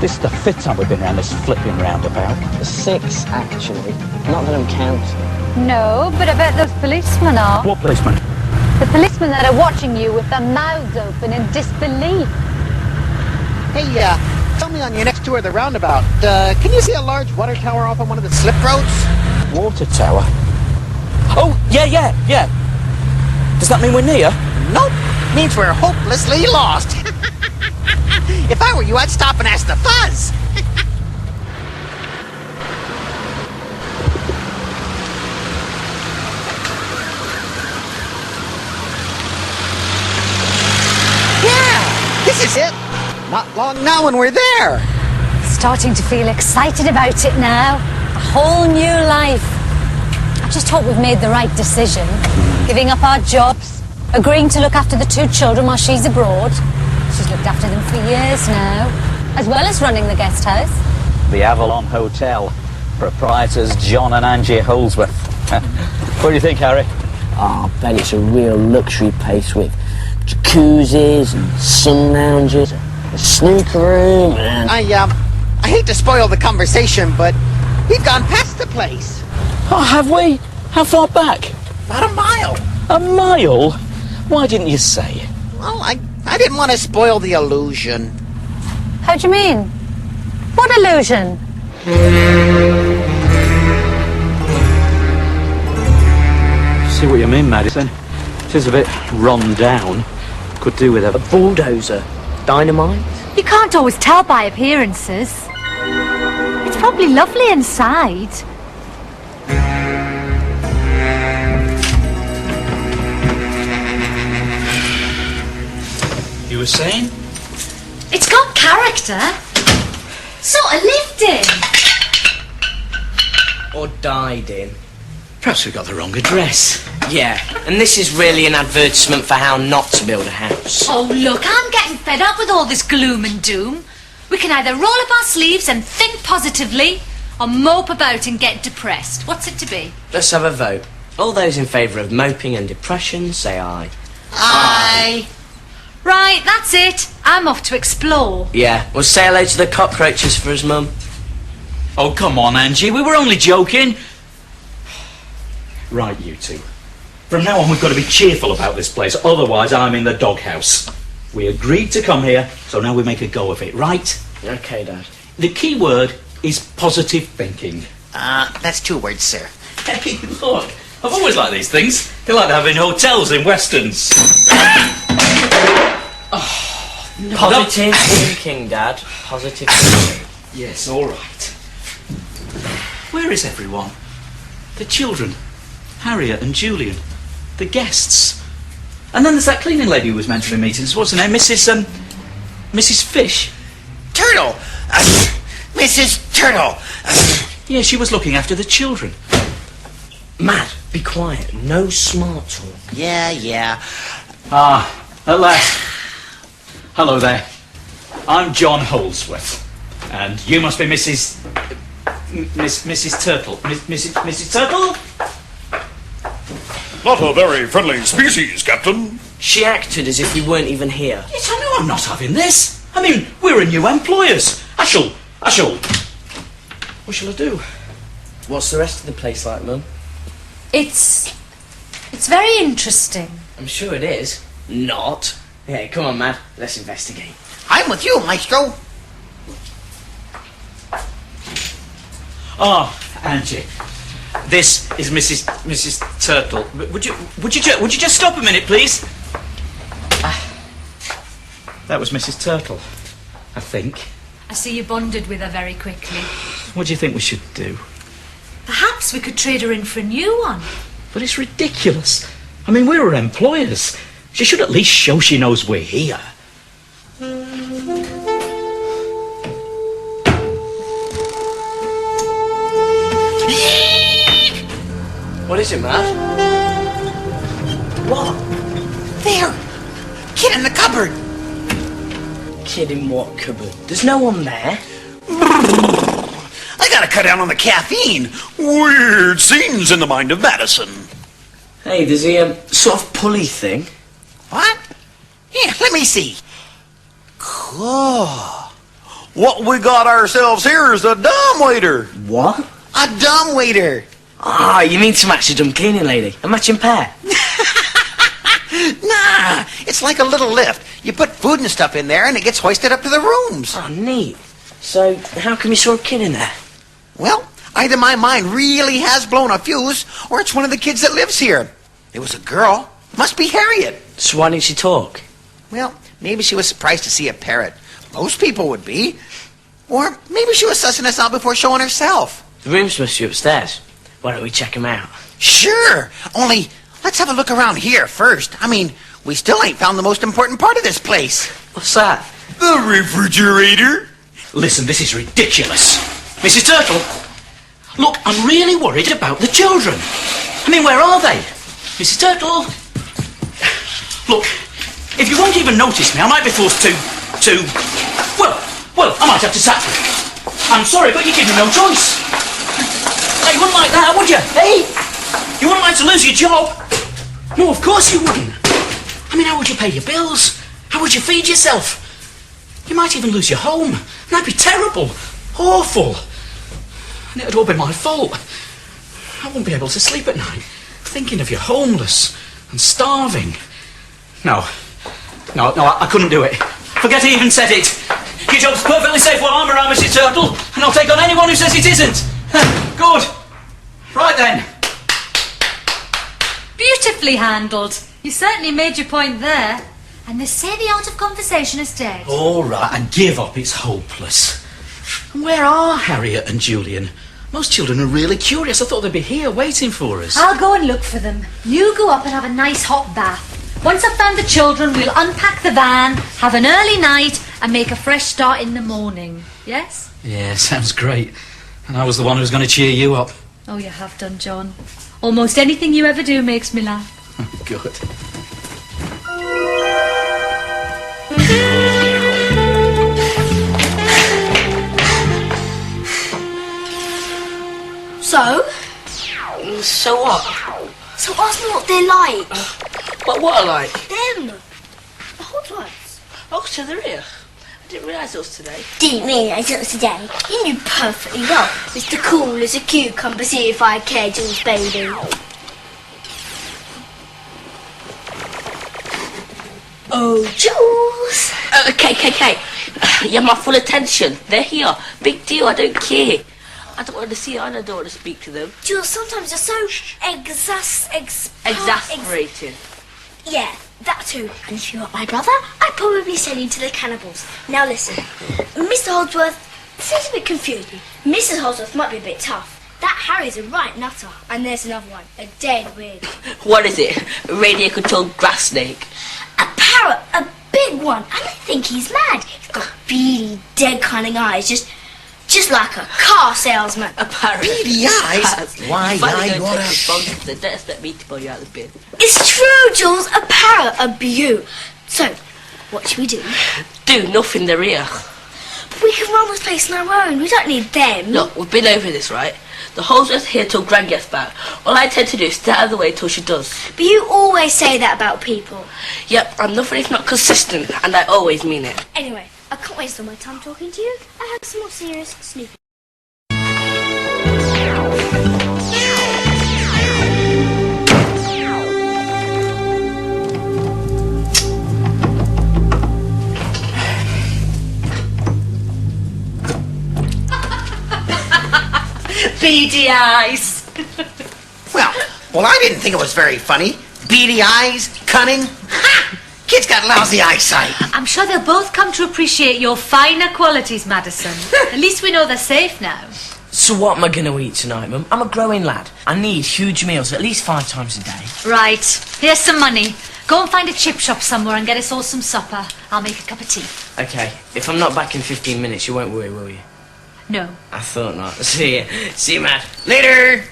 This is the fifth time we've been round this flipping roundabout. The 6, actually. Not that I'm counting. No, but I bet those policemen are. What policeman? The policemen that are watching you with their mouths open in disbelief. Hey, tell me on your next tour of the roundabout, can you see a large water tower off on one of the slip roads? Water tower? Oh, yeah. Does that mean we're near? Nope. Means we're hopelessly lost. If I were you, I'd stop and ask the fuzz. Yeah, this is it. Not long now when we're there. Starting to feel excited about it now. A whole new life. I just hope we've made the right decision. Giving up our jobs, agreeing to look after the 2 children while she's abroad. She's looked after them for years now, as well as running the guest house. The Avalon Hotel. Proprietors John and Angie Holdsworth. What do you think, Harry? Oh, I bet it's a real luxury place with jacuzzis and sun lounges, a snooker room and... I hate to spoil the conversation, but we've gone past the place. Oh, have we? How far back? About a mile. A mile? Why didn't you say? Well, I didn't want to spoil the illusion. How do you mean? What illusion? See what you mean, Madison. It is a bit run down. Could do with a bulldozer. Dynamite? You can't always tell by appearances. It's probably lovely inside. You were saying? It's got character. Sort of lived in. Or died in. Perhaps we got the wrong address. Yeah, and this is really an advertisement for how not to build a house. Oh, look, I'm getting fed up with all this gloom and doom. We can either roll up our sleeves and think positively, or mope about and get depressed. What's it to be? Let's have a vote. All those in favour of moping and depression, say aye. Aye. Right, that's it. I'm off to explore. Yeah, we'll say hello to the cockroaches for his mum. Oh, come on, Angie. We were only joking. Right, you two. From now on, we've got to be cheerful about this place. Otherwise, I'm in the doghouse. We agreed to come here, so now we make a go of it, right? Okay, Dad. The key word is positive thinking. That's 2 words, sir. Hey, look. I've always liked these things. They like having hotels in westerns. Positive thinking, Dad. Positive thinking. Yes, all right. Where is everyone? The children, Harriet and Julian, the guests, and then there's that cleaning lady who was meant to be meeting us. What's her name? Mrs. Fish. Turtle. Mrs. Turtle. Yeah, she was looking after the children. Matt, be quiet. No smart talk. Yeah. Ah, at last. Hello there. I'm John Holdsworth, and you must be Mrs. Turtle. Mrs. Turtle? Not a very friendly species, Captain. She acted as if we weren't even here. Yes, I know I'm not having this. I mean, we're new employers. I shall. What shall I do? What's the rest of the place like, Mum? It's very interesting. I'm sure it is. Not. Yeah, come on, Matt. Let's investigate. I'm with you, Maestro. Ah, Angie. This is Mrs. Turtle. Would you just stop a minute, please? That was Mrs. Turtle, I think. I see you bonded with her very quickly. What do you think we should do? Perhaps we could trade her in for a new one. But it's ridiculous. I mean, we're her employers. She should at least show she knows we're here. What is it, Matt? What? There. Kid in the cupboard. Kid in what cupboard? There's no one there. I gotta cut down on the caffeine. Weird scenes in the mind of Madison. Hey, there's a sort of pulley thing. What? Here, let me see. Cool. What we got ourselves here is a dumbwaiter. What? A dumbwaiter. Ah, you mean to match the dumb cleaning lady? A matching pair? Nah, it's like a little lift. You put food and stuff in there and it gets hoisted up to the rooms. Oh, neat. So, how come you saw a kid in there? Well, either my mind really has blown a fuse or it's one of the kids that lives here. It was a girl. Must be Harriet. So why didn't she talk? Well, maybe she was surprised to see a parrot. Most people would be. Or maybe she was sussing us out before showing herself. The room's supposed to be upstairs. Why don't we check them out? Sure. Only, let's have a look around here first. I mean, we still ain't found the most important part of this place. What's that? The refrigerator. Listen, this is ridiculous. Mrs. Turtle, look, I'm really worried about the children. I mean, where are they? Mrs. Turtle. Look, if you won't even notice me, I might be forced to... Well, I might have to sack you. I'm sorry, but you give me no choice. Hey, you wouldn't like that, would you? Hey? You wouldn't like to lose your job? No, of course you wouldn't. I mean, how would you pay your bills? How would you feed yourself? You might even lose your home. And that'd be terrible. Awful. And it'd all be my fault. I won't be able to sleep at night, thinking of you homeless and starving. No, I couldn't do it. Forget I even said it. Your job's perfectly safe while I'm around, Mrs. Turtle, and I'll take on anyone who says it isn't. Good. Right then. Beautifully handled. You certainly made your point there. And they say the art of conversation is dead. All right, and give up. It's hopeless. And where are Harriet and Julian? Most children are really curious. I thought they'd be here waiting for us. I'll go and look for them. You go up and have a nice hot bath. Once I've found the children, we'll unpack the van, have an early night, and make a fresh start in the morning. Yes? Yeah, sounds great. And I was the one who was going to cheer you up. Oh, you have done, John. Almost anything you ever do makes me laugh. Good. So? So what? So ask me what they're like. What are like? Them. The Holdsworths. Oh, so they're here. I didn't realise it was today. Didn't realise it was today. You knew perfectly well. Mr. Cool as a cucumber, see if I care, Jules baby. Oh, Jules. Kate. You have my full attention. They're here. Big deal, I don't care. I don't want to see and I don't want to speak to them. Jules, sometimes you're so Exasperating. Yeah, that too. And if you were my brother, I'd probably send you to the cannibals. Now listen, Mr. Holdsworth seems a bit confused. Mrs. Holdsworth might be a bit tough. That Harry's a right nutter. And there's another one, a dead weird. What is it? A radio-controlled grass snake? A parrot, a big one. And I think he's mad. He's got beady, dead cunning eyes, just like a car salesman. A parrot. Beady eyes? Why, I you wanna... They don't expect me to pull you out of the bin. It's true, Jules. A parrot, a beaut. So, what should we do? Do nothing, they're here. But we can run this place on our own. We don't need them. Look, we've been over this, right? The Holdsworth's here till Gran gets back. All I tend to do is stay out of the way till she does. But you always say that about people. Yep, I'm nothing if not consistent, and I always mean it. Anyway, I can't waste all my time talking to you. I have some more serious snooping. Beady eyes. Well, I didn't think it was very funny. Beady eyes, cunning. Ha! Kids got lousy eyesight. I'm sure they'll both come to appreciate your finer qualities, Madison. At least we know they're safe now. So what am I going to eat tonight, Mum? I'm a growing lad. I need huge meals at least 5 times a day. Right. Here's some money. Go and find a chip shop somewhere and get us all some supper. I'll make a cup of tea. Okay, if I'm not back in 15 minutes, you won't worry, will you? No. I thought not. See you. See you, Mad. Later.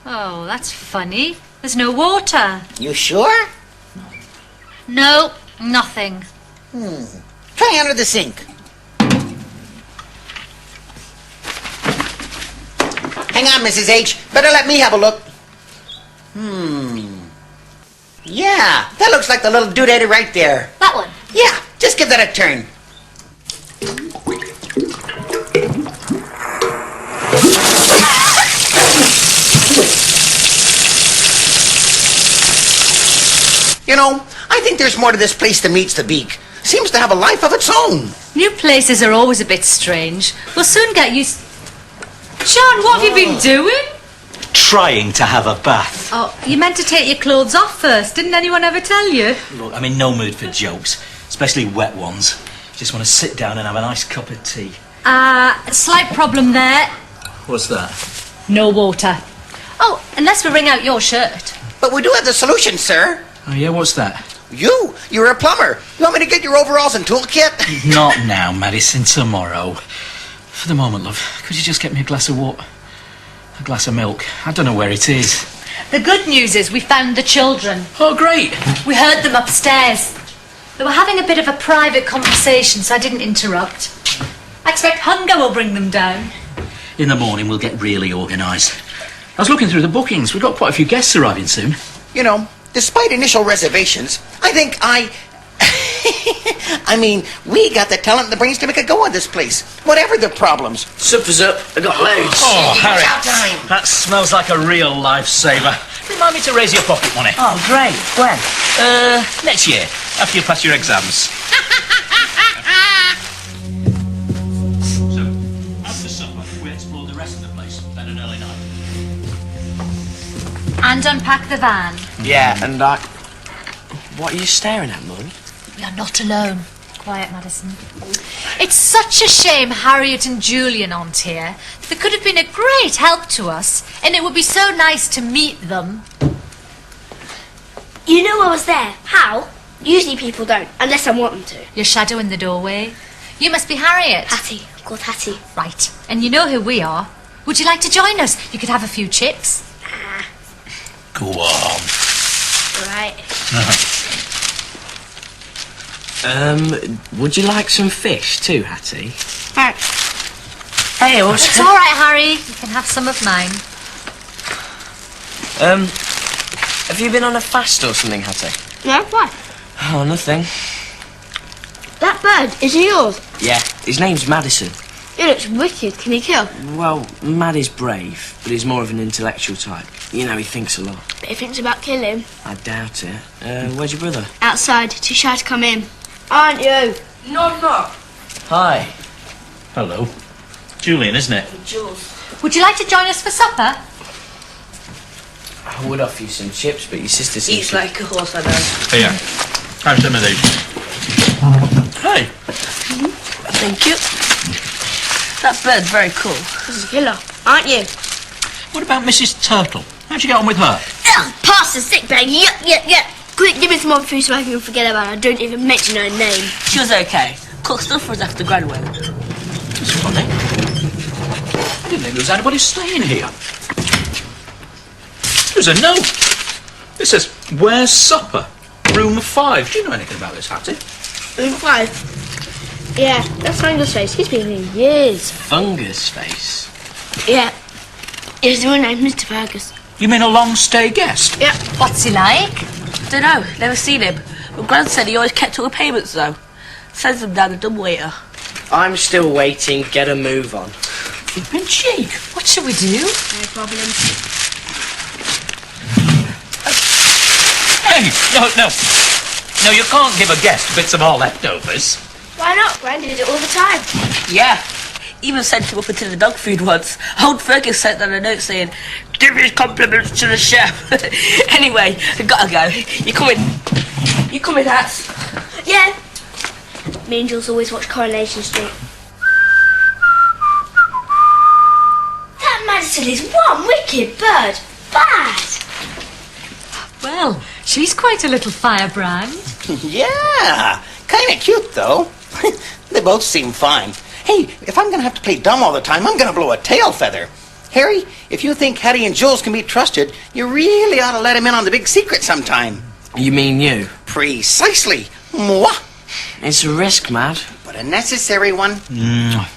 Oh, that's funny. There's no water. You sure? No, nothing. Try under the sink. Hang on, Mrs. H. Better let me have a look. Yeah, that looks like the little doodaddy right there. That one. Yeah, just give that a turn. You know, I think there's more to this place than meets the beak. Seems to have a life of its own. New places are always a bit strange. We'll soon get used... John, what have you been doing? Trying to have a bath. Oh, you meant to take your clothes off first. Didn't anyone ever tell you? Look, I'm in no mood for jokes, especially wet ones. Just want to sit down and have a nice cup of tea. A slight problem there. What's that? No water. Oh, unless we wring out your shirt. But we do have the solution, sir. Oh, yeah, what's that? You're a plumber. You want me to get your overalls and toolkit? Not now, Madison, tomorrow. For the moment, love, could you just get me a glass of water? A glass of milk. I don't know where it is. The good news is we found the children. Oh, great. We heard them upstairs. They were having a bit of a private conversation, so I didn't interrupt. I expect hunger will bring them down. In the morning, we'll get really organised. I was looking through the bookings. We've got quite a few guests arriving soon. You know, despite initial reservations, I think I mean, we got the talent and the brains to make a go of this place. Whatever the problems. Supper's up. I got loads. Oh, Harry, Chow time. that smells like a real lifesaver. Remind me to raise your pocket money. Oh, great. When? Next year, after you pass your exams. So, after supper, we explore the rest of the place, then an early night. And unpack the van. Yeah, and I... What are you staring at, Mum? We are not alone. Quiet, Madison. It's such a shame Harriet and Julian aren't here. They could have been a great help to us, and it would be so nice to meet them. You know I was there. How? Usually people don't, unless I want them to. Your shadow in the doorway. You must be Harriet. Hattie. Called Hattie. Right. And you know who we are. Would you like to join us? You could have a few chips. Go on. Right. Would you like some fish too, Hattie? Right. Hey, what's... It's all right, Harry. You can have some of mine. Have you been on a fast or something, Hattie? No, why? Oh, nothing. That bird, is he yours? Yeah, his name's Madison. He looks wicked. Can he kill? Well, Mad is brave, but he's more of an intellectual type. You know, he thinks a lot. But he thinks about killing. I doubt it. Where's your brother? Outside, too shy to come in. Aren't you? No, I'm not. Hi. Hello. Julian, isn't it? Jules. Would you like to join us for supper? I would offer you some chips, but your sister seems Eats like a horse, I know. Here. Have some of these. Hey. Thank you. That bird's very cool. This is a killer, aren't you? What about Mrs. Turtle? How'd you get on with her? Ugh, past the sick bag. Yep. Quick, give me some more food so I can forget about her. Don't even mention her name. She was okay. Cooked stuff for us after graduating. That's funny. I didn't think there was anybody staying here. There's a note. It says, "Where's supper? Room 5. Do you know anything about this, Hattie? Room 5? Yeah, that's Fungus Face. He's been here years. Fungus Face. Yeah. His real name Mr. Fergus. You mean a long-stay guest? Yeah. What's he like? Don't know, never seen him. But Gran said he always kept all the payments though. Sends them down the dumbwaiter. I'm still waiting. Get a move on. Flippin' cheek. What shall we do? No problem. Hey, no, you can't give a guest bits of our leftovers. Why not? Gran did it all the time. Yeah. Even sent him up into the dog food once. Old Fergus sent down a note saying, "Give his compliments to the chef." Anyway, I gotta go. You coming, Hats? Yeah. Me and Jules always watch Coronation Street. That Madison is one wicked bird. Bad. Well, she's quite a little firebrand. Yeah. Kind of cute, though. They both seem fine. Hey, if I'm going to have to play dumb all the time, I'm going to blow a tail feather. Harry, if you think Hattie and Jules can be trusted, you really ought to let him in on the big secret sometime. You mean you? Precisely. Mwah. It's a risk, Mad. But a necessary one.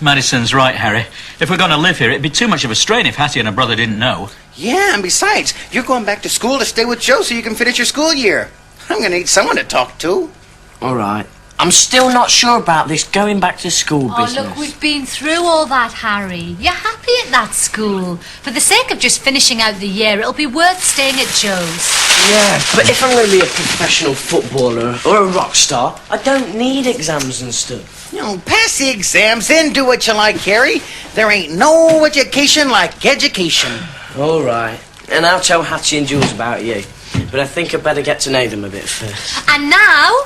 Madison's right, Harry. If we're going to live here, it'd be too much of a strain if Hattie and her brother didn't know. Yeah, and besides, you're going back to school to stay with Joe so you can finish your school year. I'm going to need someone to talk to. All right. I'm still not sure about this going back to school business. Oh, look, we've been through all that, Harry. You're happy at that school. For the sake of just finishing out the year, it'll be worth staying at Joe's. Yeah, but if I'm going to be a professional footballer or a rock star, I don't need exams and stuff. You know, pass the exams, then do what you like, Harry. There ain't no education like education. All right. And I'll tell Hattie and Jules about you. But I think I'd better get to know them a bit first. And now,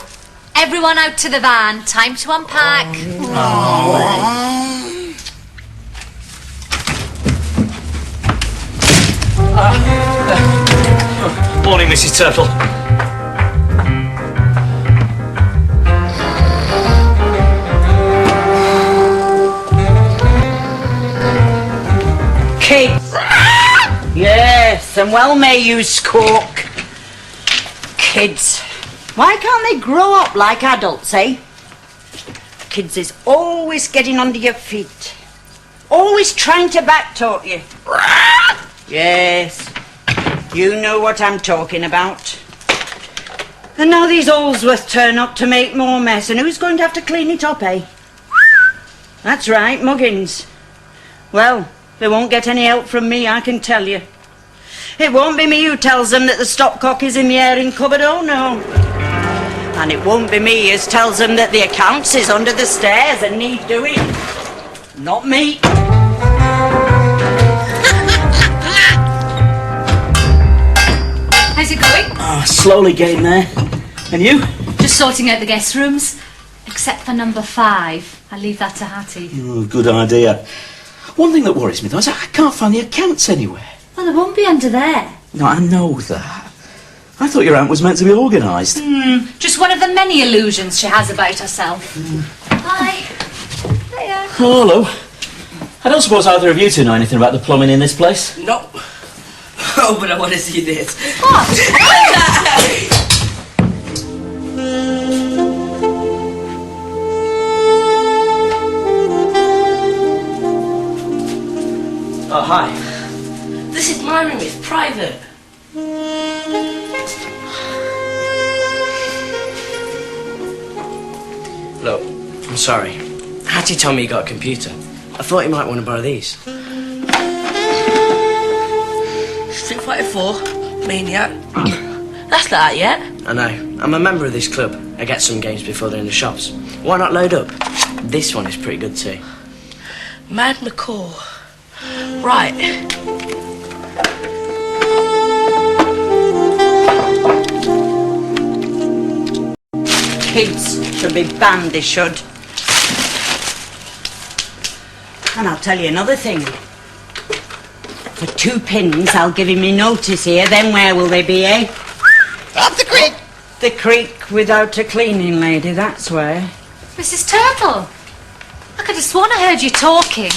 everyone out to the van. Time to unpack. Morning, Mrs. Turtle. Kids. Yes, and well may you squawk. Kids. Why can't they grow up like adults, eh? Kids is always getting under your feet. Always trying to backtalk you. Yes. You know what I'm talking about. And now these Holdsworth turn up to make more mess, and who's going to have to clean it up, eh? That's right, Muggins. Well, they won't get any help from me, I can tell you. It won't be me who tells them that the stopcock is in the airing cupboard, oh no. And it won't be me who tells them that the accounts is under the stairs and need doing. Not me. How's it going? Oh, slowly getting there. And you? Just sorting out the guest rooms. Except for number 5. I leave that to Hattie. Oh, good idea. One thing that worries me, though, is I can't find the accounts anywhere. Well, they won't be under there. No, I know that. I thought your aunt was meant to be organised. Just one of the many illusions she has about herself. Hi. Hiya. Oh, hello. I don't suppose either of you two know anything about the plumbing in this place? No. Oh, but I want to see this. Oh, hi. This is my room, it's private. Look, I'm sorry. Hattie told me you got a computer. I thought you might want to borrow these. Street Fighter 4, Maniac. That's not that yet. I know. I'm a member of this club. I get some games before they're in the shops. Why not load up? This one is pretty good too. Mad McCall. Right. Kids should be banned, they should. And I'll tell you another thing. For 2 pins, I'll give him me notice here, then where will they be, eh? Up the creek. The creek without a cleaning lady, that's where. Mrs. Turtle. I could have sworn I heard you talking.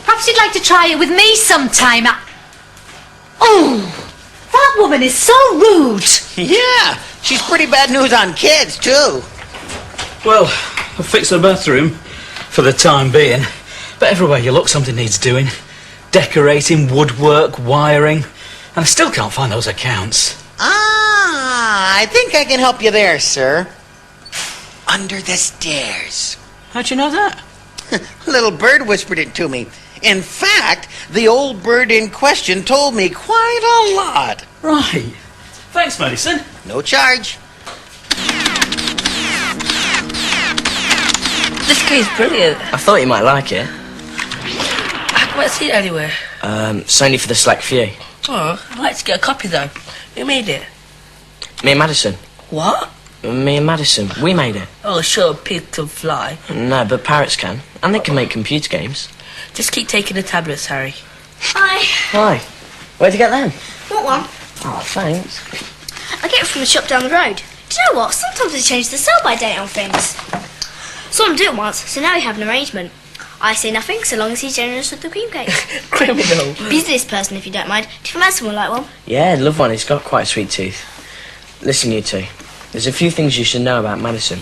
Perhaps you'd like to try it with me sometime. Oh, that woman is so rude. Yeah, she's pretty bad news on kids, too. Well, I've fixed the bathroom for the time being. But everywhere you look, something needs doing. Decorating, woodwork, wiring. And I still can't find those accounts. I think I can help you there, sir. Under the stairs. How'd you know that? Little bird whispered it to me. In fact, the old bird in question told me quite a lot. Right. Thanks, Madison. No charge. This key's brilliant. I thought you might like it. I can't see it anywhere. It's only for the select few. Oh, I'd like to get a copy though. Who made it? Me and Madison. What? Me and Madison. We made it. Oh, sure, pig can fly. No, but parrots can. And they can make computer games. Just keep taking the tablets, Harry. Hi. Hi. Where'd you get them? Want one? Oh, thanks. I get it from the shop down the road. Do you know what? Sometimes they change the sell-by date on things. Saw him do it once, so now we have an arrangement. I say nothing so long as he's generous with the cream cake. Criminal. Business person, if you don't mind. Do you think Madison will like one? Yeah, I'd love one. He's got quite a sweet tooth. Listen, you two. There's a few things you should know about Madison.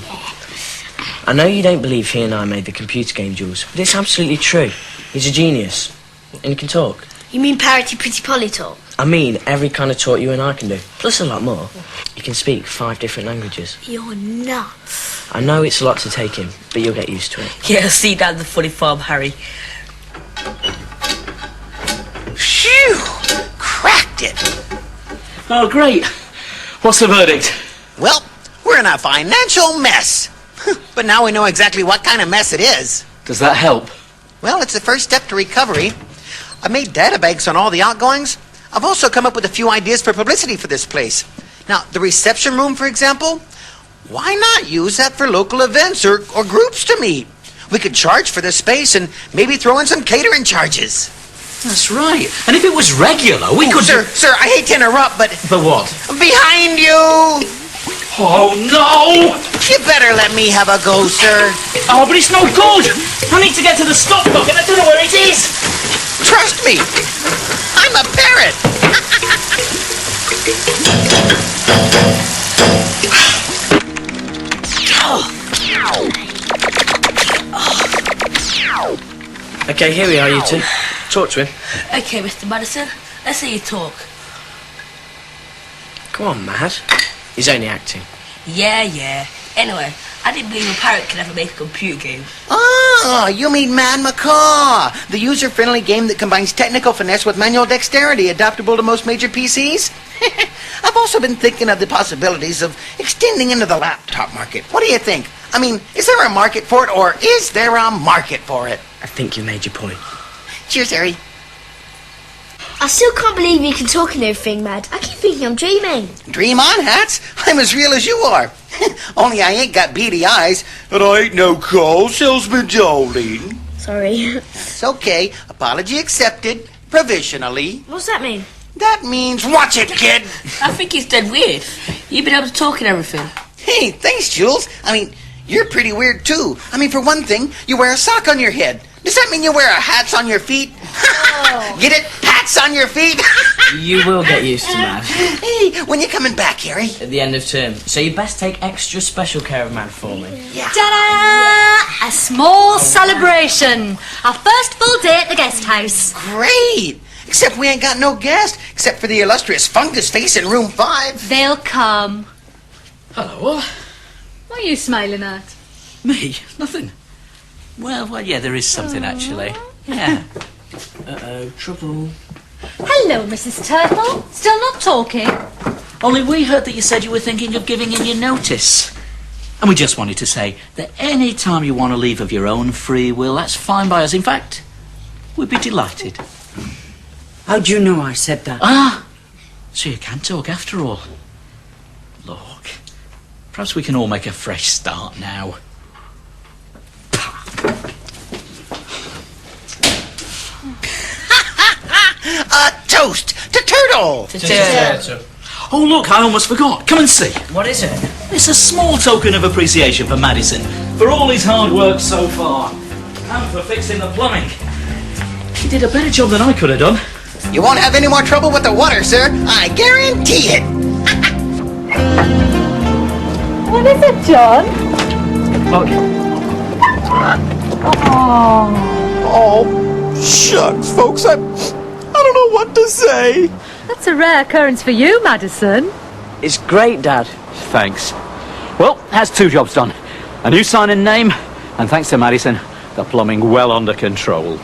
I know you don't believe he and I made the computer game, Jules, but it's absolutely true. He's a genius. And he can talk. You mean parroty pretty Polly talk? I mean every kind of talk you and I can do. Plus a lot more. He can speak 5 different languages. You're nuts. I know it's a lot to take him, but you'll get used to it. Yeah, see down the funny farm, Harry. Phew! Cracked it. Oh, great. What's the verdict? Well, we're in a financial mess. But now we know exactly what kind of mess it is. Does that help? Well, it's the first step to recovery. I've made databanks on all the outgoings. I've also come up with a few ideas for publicity for this place. Now, the reception room, for example, why not use that for local events or groups to meet? We could charge for the space and maybe throw in some catering charges. That's right. And if it was regular, we could... Sir, I hate to interrupt, but... But what? Behind you! Oh, no! You better let me have a go, sir. Oh, but it's no good! I need to get to the stop book and I don't know where it is! Trust me! I'm a parrot! Okay, here we are, you two. Talk to him. Okay, Mr. Madison, let's hear you talk. Come on, Mad. He's only acting. Yeah. Anyway, I didn't believe a parrot could ever make a computer game. Oh, you mean Mad Macaw, the user-friendly game that combines technical finesse with manual dexterity, adaptable to most major PCs? I've also been thinking of the possibilities of extending into the laptop market. What do you think? I mean, is there a market for it, or is there a market for it? I think you made your point. Cheers, Harry. I still can't believe you can talk and everything, Mad. I keep thinking I'm dreaming. Dream on, Hats. I'm as real as you are. Only I ain't got beady eyes. And I ain't no call salesman, Jolene. Sorry. It's okay. Apology accepted. Provisionally. What's that mean? That means watch it, kid. I think he's dead weird. You've been able to talk and everything. Hey, thanks, Jules. I mean, you're pretty weird, too. I mean, for one thing, you wear a sock on your head. Does that mean you wear a hats on your feet? Oh. Get it? Hats on your feet? You will get used to Mad Hey, when you coming back, Harry? at the end of term. So you best take extra special care of Mad for me. Yeah. Ta-da! A small celebration. Our first full day at the guest house. Great. Except we ain't got no guest, except for the illustrious fungus face in room 5. They'll come. Hello. What are you smiling at? Me? Nothing. Well, yeah, there is something, actually. Yeah. Uh-oh, trouble. Hello, Mrs. Turtle. Still not talking? Only we heard that you said you were thinking of giving in your notice. And we just wanted to say that any time you want to leave of your own free will, that's fine by us. In fact, we'd be delighted. How do you know I said that? Ah, so you can talk after all. Look, perhaps we can all make a fresh start now. A toast to Turtle. Oh, look, I almost forgot. Come and see. What is it? It's a small token of appreciation for Madison, for all his hard work so far, and for fixing the plumbing. He did a better job than I could have done. You won't have any more trouble with the water, sir. I guarantee it. What is it, John? Oh, shucks, folks. I don't know what to say. That's a rare occurrence for you, Madison. It's great, Dad. Thanks. Well, that's 2 jobs done. A new sign and name, and thanks to Madison, the plumbing well under control.